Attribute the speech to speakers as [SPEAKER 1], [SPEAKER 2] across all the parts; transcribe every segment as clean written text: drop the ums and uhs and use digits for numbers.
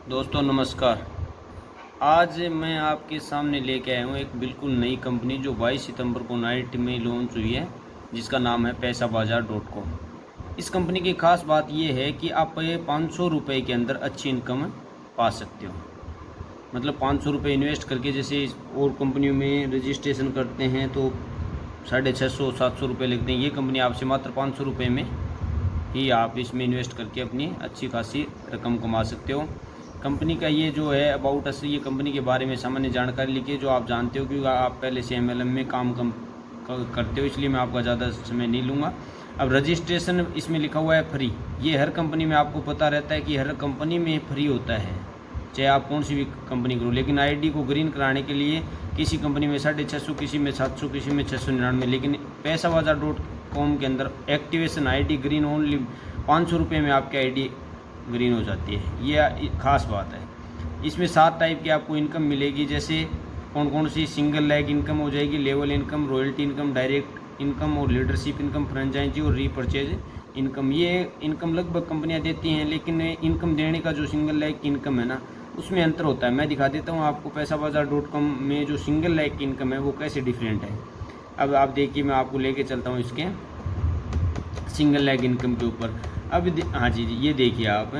[SPEAKER 1] दोस्तों नमस्कार। आज मैं आपके सामने लेके आया हूँ एक बिल्कुल नई कंपनी जो 22 सितंबर को नाइट में लॉन्च हुई है, जिसका नाम है पैसाबाजार.com। इस कंपनी की खास बात यह है कि आप 500 रुपये के अंदर अच्छी इनकम पा सकते हो। मतलब 500 रुपये इन्वेस्ट करके, जैसे और कंपनियों में रजिस्ट्रेशन करते हैं तो 650-700 रुपये लगते हैं, ये कंपनी आपसे मात्र 500 रुपये में ही आप इसमें इन्वेस्ट करके अपनी अच्छी खासी रकम कमा सकते हो। कंपनी का ये जो है अबाउट अस, ये कंपनी के बारे में सामान्य जानकारी लिखिए जो आप जानते हो, क्योंकि आप पहले से एमएलएम में काम करते हो, इसलिए मैं आपका ज़्यादा समय नहीं लूँगा। अब रजिस्ट्रेशन इसमें लिखा हुआ है फ्री। ये हर कंपनी में आपको पता रहता है कि हर कंपनी में फ्री होता है, चाहे आप कौन सी भी कंपनी करो। लेकिन आईडी को ग्रीन कराने के लिए किसी कंपनी में 650, किसी में 700, किसी में 699, लेकिन पैसाबाजार.com के अंदर एक्टिवेशन आईडी ग्रीन ओनली 500 रुपये में आपकी आईडी ग्रीन हो जाती है। ये खास बात है। इसमें 7 टाइप की आपको इनकम मिलेगी। जैसे कौन कौन सी? सिंगल लेग इनकम हो जाएगी, level income, royalty income, direct income और लीडरशिप इनकम, फ्रेंचाइजी और रीपरचेज इनकम। ये इनकम लगभग कंपनियां देती हैं, लेकिन इनकम देने का जो सिंगल लेग की इनकम है ना, उसमें अंतर होता है। मैं दिखा देता हूँ आपको पैसाबाजार.com में जो सिंगल लेग की इनकम है वो कैसे डिफरेंट है। अब आप देखिए, मैं आपको लेके चलता हूँ इसके सिंगल लेग इनकम के ऊपर। अब हाँ जी, ये देखिए आप,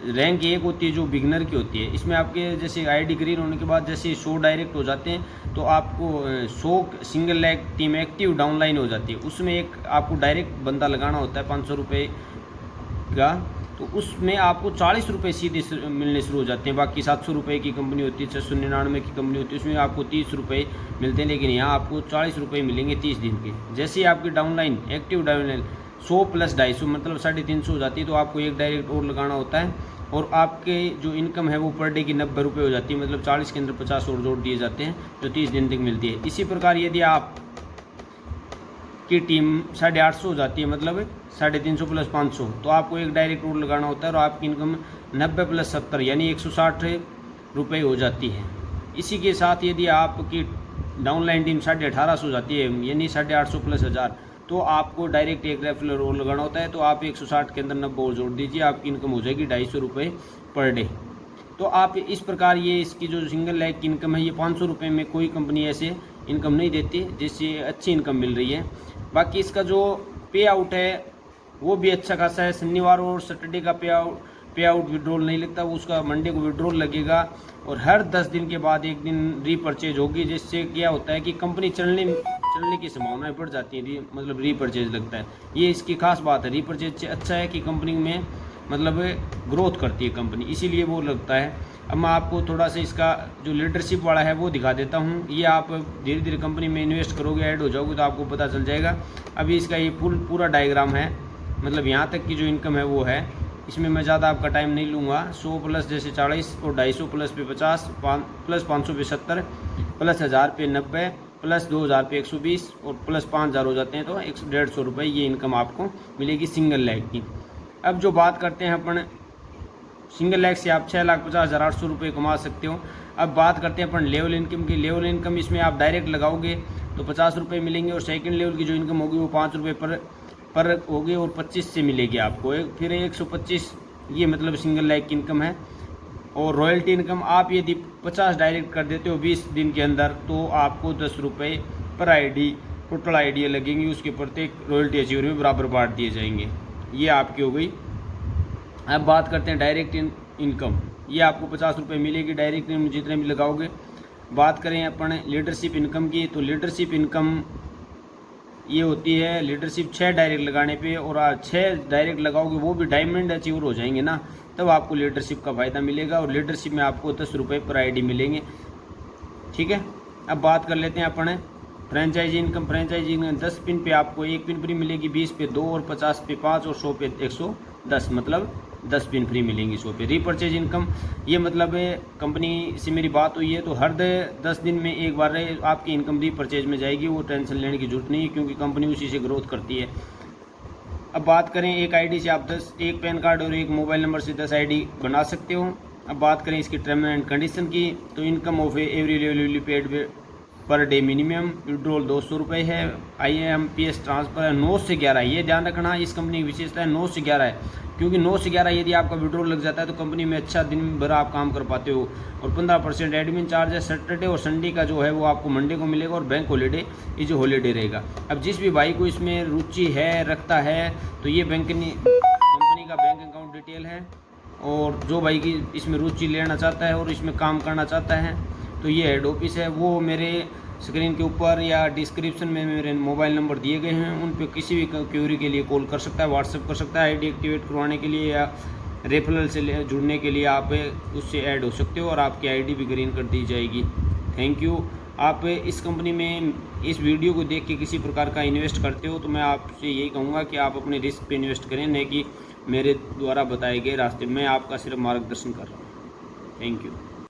[SPEAKER 1] रैंक 1 होती है जो बिगनर की होती है। इसमें आपके जैसे आईडी ग्रीन होने के बाद जैसे 100 डायरेक्ट हो जाते हैं तो आपको 100 single leg team active downline हो जाती है। उसमें एक आपको डायरेक्ट बंदा लगाना होता है 500 रुपये का, तो उसमें आपको 40 रुपये सीधे मिलने शुरू हो जाते हैं। बाकी 700 रुपये की कंपनी होती है, 699 की कंपनी होती है, उसमें आपको 30 रुपये मिलते हैं, लेकिन यहाँ आपको 40 रुपये मिलेंगे 30 दिन के। जैसे ही आपकी डाउनलाइन एक्टिव डाउनलाइन 100 प्लस 250 मतलब 350 हो जाती है, तो आपको एक डायरेक्ट और लगाना होता है, और आपके जो इनकम है वो पर डे की 90 रुपये हो जाती है। मतलब 40 के अंदर 50 और जोड़ दिए जाते हैं, जो 30 दिन तक मिलती है। इसी प्रकार यदि आप की टीम 850 हो जाती है, मतलब 350 प्लस 500, तो आपको एक डायरेक्ट और लगाना होता है, और आपकी इनकम 90 प्लस 70 यानी 160 रुपये हो जाती है। इसी के साथ यदि आपकी डाउनलाइन टीम 1850 हो जाती है, यानी 850 प्लस 1000, तो आपको डायरेक्ट एक रेफरल और लगाना होता है। तो आप 160 के अंदर 90 और जोड़ दीजिए, आपकी इनकम हो जाएगी 250 रुपये पर डे। तो आप इस प्रकार, ये इसकी जो सिंगल लेग की इनकम है, ये 500 रुपये में कोई कंपनी ऐसे इनकम नहीं देती जिससे अच्छी इनकम मिल रही है। बाकी इसका जो पे आउट है वो भी अच्छा खासा है। शनिवार और सैटरडे का पे आउट विड्रॉल नहीं लगता, वो उसका मंडे को विड्रॉल लगेगा, और हर 10 दिन के बाद एक दिन रीपरचेज होगी, जिससे क्या होता है कि कंपनी चलने की संभावनाएं बढ़ जाती है। मतलब रीपरचेज लगता है, ये इसकी खास बात है। रीपरचेज से अच्छा है कि कंपनी में मतलब ग्रोथ करती है कंपनी, इसीलिए वो लगता है। अब मैं आपको थोड़ा सा इसका जो लीडरशिप वाला है वो दिखा देता हूँ। ये आप धीरे धीरे कंपनी में इन्वेस्ट करोगे, ऐड हो जाओगे, तो आपको पता चल जाएगा। अभी इसका ये पूरा डायग्राम है, मतलब यहाँ तक की जो इनकम है वो है। इसमें मैं ज़्यादा आपका टाइम नहीं लूँगा। 100 प्लस जैसे 40 और 250 प्लस पे 50 प्लस 500 पे 70 प्लस 1000 पे 90 प्लस 2000 पे 120 और प्लस 5000 हो जाते हैं, तो 150 रुपये ये इनकम आपको मिलेगी सिंगल लेग की। अब जो बात करते हैं अपन सिंगल लेग से, आप 6,50,800 रुपये कमा सकते हो। अब बात करते हैं अपन लेवल इनकम की। लेवल इनकम इसमें आप डायरेक्ट लगाओगे तो 50 रुपये मिलेंगे, और सेकंड लेवल की जो इनकम होगी वो 5 रुपये पर होगी, और 25 से मिलेगी आपको। फिर 125, ये मतलब सिंगल लेग की इनकम है। और रॉयल्टी इनकम आप यदि 50 डायरेक्ट कर देते हो 20 दिन के अंदर, तो आपको 10 रुपये पर आईडी टोटल आईडिया लगेंगी, उसके प्रत्येक रॉयल्टी अचीवर में बराबर बांट दिए जाएंगे। ये आपकी हो गई। अब बात करते हैं डायरेक्ट इनकम। ये आपको 50 रुपये मिलेगी डायरेक्ट इनकम जितने भी लगाओगे। बात करें अपन लीडरशिप इनकम की, तो लीडरशिप इनकम ये होती है, लीडरशिप 6 डायरेक्ट लगाने पे, और 6 डायरेक्ट लगाओगे वो भी डायमंड अचीवर हो जाएंगे ना, तब आपको लीडरशिप का फ़ायदा मिलेगा। और लीडरशिप में आपको 10 रुपये पर आईडी मिलेंगे। ठीक है। अब बात कर लेते हैं अपन franchisee income. Franchisee income 10 pin पे आपको 1 पिन फ्री मिलेगी, 20 पे 2 और 50 पे 5 और 100 पे 110, मतलब 10 पिन फ्री मिलेंगी 100 पे। रीपरचेज इनकम, ये मतलब कंपनी से मेरी बात हुई है तो हर 10 दिन में एक बार आपकी इनकम रीपरचेज में जाएगी। वो टेंशन लेने की जरूरत नहीं है, क्योंकि कंपनी उसी से ग्रोथ करती है। अब बात करें, एक आईडी से आप 1 पैन कार्ड और 1 मोबाइल नंबर से 10 आईडी बना सकते हो। अब बात करें इसकी टर्म एंड कंडीशन की, तो income of every level paid per day minimum withdrawal 200 रुपये है। IMPS ट्रांसफर है 9 से 11, ये ध्यान रखना, इस कंपनी की विशेषता है 9 से 11 है। क्योंकि 9 से 11 यदि आपका विड्रॉल लग जाता है तो कंपनी में अच्छा दिन भर आप काम कर पाते हो। और 15% एडमिन चार्ज है। सैटरडे और संडे का जो है वो आपको मंडे को मिलेगा और बैंक हॉलीडे ये जो हॉलीडे रहेगा। अब जिस भी भाई को इसमें रुचि है, रखता है, तो ये कंपनी का बैंक अकाउंट डिटेल है। और जो भाई की इसमें रुचि लेना चाहता है और इसमें काम करना चाहता है तो ये हेड ऑफिस है, वो मेरे स्क्रीन के ऊपर या डिस्क्रिप्शन में मेरे मोबाइल नंबर दिए गए हैं, उन पे किसी भी क्यूरी के लिए कॉल कर सकता है, व्हाट्सएप कर सकता है। आईडी एक्टिवेट करवाने के लिए या रेफरल से जुड़ने के लिए आप उससे ऐड हो सकते हो और आपकी आईडी भी ग्रीन कर दी जाएगी। Thank you. आप इस कंपनी में इस वीडियो को देख के किसी प्रकार का इन्वेस्ट करते हो तो मैं आपसे यही कहूँगा कि आप अपने रिस्क पे इन्वेस्ट करें, न कि मेरे द्वारा बताए गए रास्ते में। आपका सिर्फ मार्गदर्शन कर रहा हूँ। Thank you.